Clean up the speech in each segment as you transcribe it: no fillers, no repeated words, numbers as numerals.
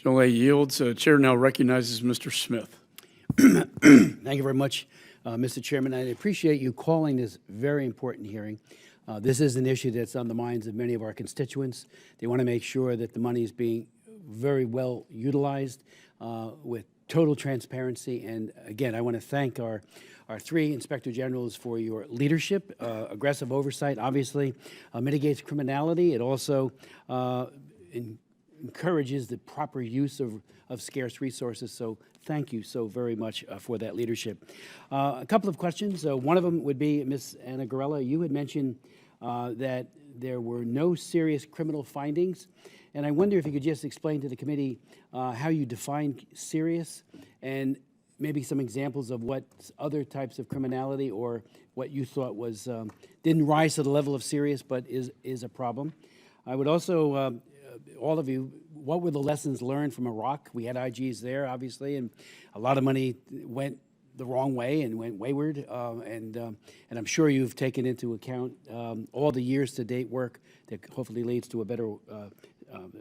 General A yields. Chair now recognizes Mr. Smith. Thank you very much, Mr. Chairman. I appreciate you calling this very important hearing. This is an issue that's on the minds of many of our constituents. They want to make sure that the money is being very well utilized with total transparency. And again, I want to thank our three Inspector Generals for your leadership. Aggressive oversight obviously mitigates criminality. It also encourages the proper use of scarce resources. So thank you so very much for that leadership. A couple of questions. One of them would be, Ms. Anna Garella, you had mentioned that there were no serious criminal findings. And I wonder if you could just explain to the committee how you define serious and maybe some examples of what other types of criminality or what you thought was didn't rise to the level of serious but is a problem. I would also, all of you, what were the lessons learned from Iraq? We had IGs there, obviously, and a lot of money went the wrong way and went wayward. And I'm sure you've taken into account all the years to date work that hopefully leads to a better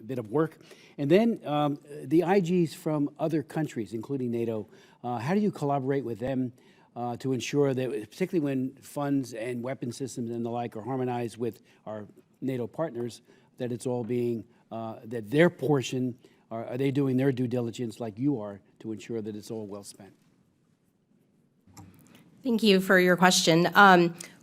bit of work. And then the IGs from other countries, including NATO, how do you collaborate with them to ensure that, particularly when funds and weapon systems and the like are harmonized with our NATO partners, that it's all being, that their portion, are they doing their due diligence like you are to ensure that it's all well spent? Thank you for your question.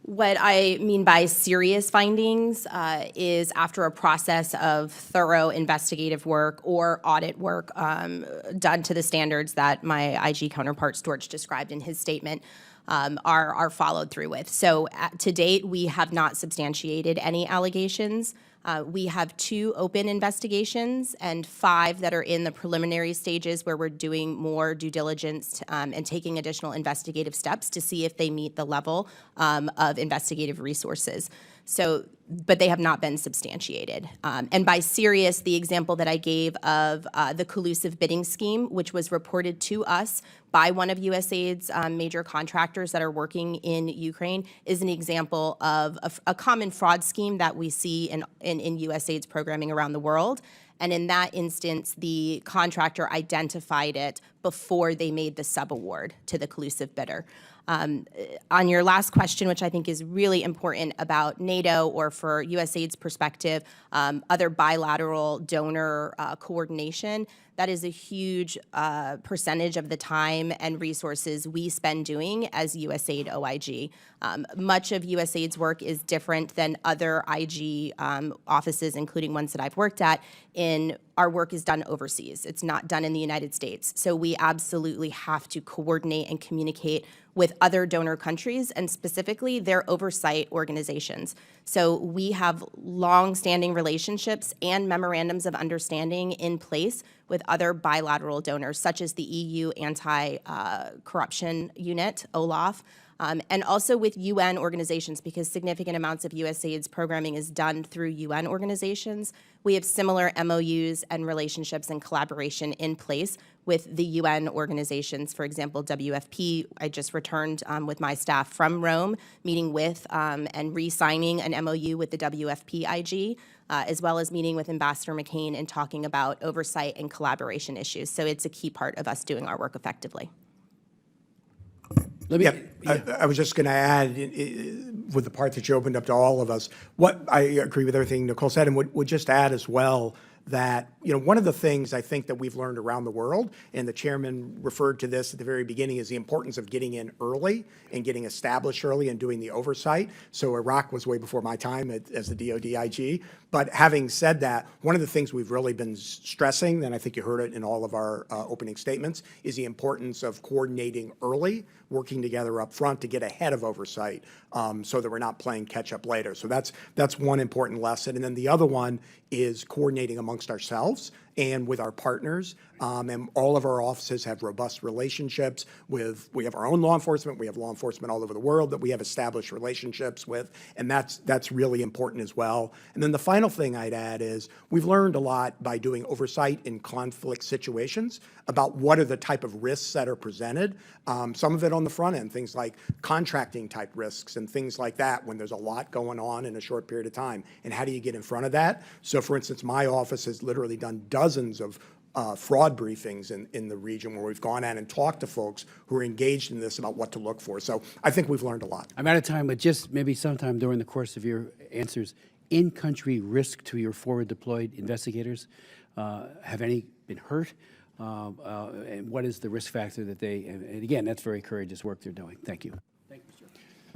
What I mean by serious findings is after a process of thorough investigative work or audit work done to the standards that my IG counterpart Storch described in his statement are followed through with. So to date, we have not substantiated any allegations. We have 2 open investigations and 5 that are in the preliminary stages where we're doing more due diligence and taking additional investigative steps to see if they meet the level of investigative resources. So, but they have not been substantiated. And by serious, the example that I gave of the collusive bidding scheme, which was reported to us by one of USAID's major contractors that are working in Ukraine, is an example of a common fraud scheme that we see in USAID's programming around the world. And in that instance, the contractor identified it before they made the subaward to the collusive bidder. On your last question, which I think is really important about NATO or for USAID's perspective, other bilateral donor coordination, that is a huge percentage of the time and resources we spend doing as USAID OIG. Much of USAID's work is different than other IG offices, including ones that I've worked at. Our work is done overseas. It's not done in the United States. So we absolutely have to coordinate and communicate with other donor countries and specifically their oversight organizations. So we have long-standing relationships and memorandums of understanding in place with other bilateral donors, such as the EU Anti-Corruption Unit, OLAF, and also with UN organizations, because significant amounts of USAID's programming is done through UN organizations. We have similar MOUs and relationships and collaboration in place with the UN organizations. For example, WFP, I just returned with my staff from Rome, meeting with and re-signing an MOU with the WFP IG, as well as meeting with Ambassador McCain and talking about oversight and collaboration issues. So it's a key part of us doing our work effectively. I was just going to add, with the part that you opened up to all of us, what I agree with everything Nicole said, and would just add as well that, you know, one of the things I think that we've learned around the world, and the chairman referred to this at the very beginning, is the importance of getting in early and getting established early and doing the oversight. So Iraq was way before my time as the DoD IG. But having said that, one of the things we've really been stressing, and I think you heard it in all of our opening statements, is the importance of coordinating early, working together up front to get ahead of oversight so that we're not playing catch up later. So that's one important lesson. And then the other one is coordinating amongst ourselves and with our partners. And all of our offices have robust relationships with, we have our own law enforcement, we have law enforcement all over the world that we have established relationships with, and that's really important as well. And then the final thing I'd add is we've learned a lot by doing oversight in conflict situations about what are the type of risks that are presented. Some of it on the front end, things like contracting type risks and things like that when there's a lot going on in a short period of time. And how do you get in front of that? So for instance, my office has literally done dozens of fraud briefings in the region where we've gone out and talked to folks who are engaged in this about what to look for. So I think we've learned a lot. I'm out of time, but just maybe sometime during the course of your answers, in-country risk to your forward deployed investigators, have any been hurt? And what is the risk factor that they, and again, that's very courageous work they're doing. Thank you.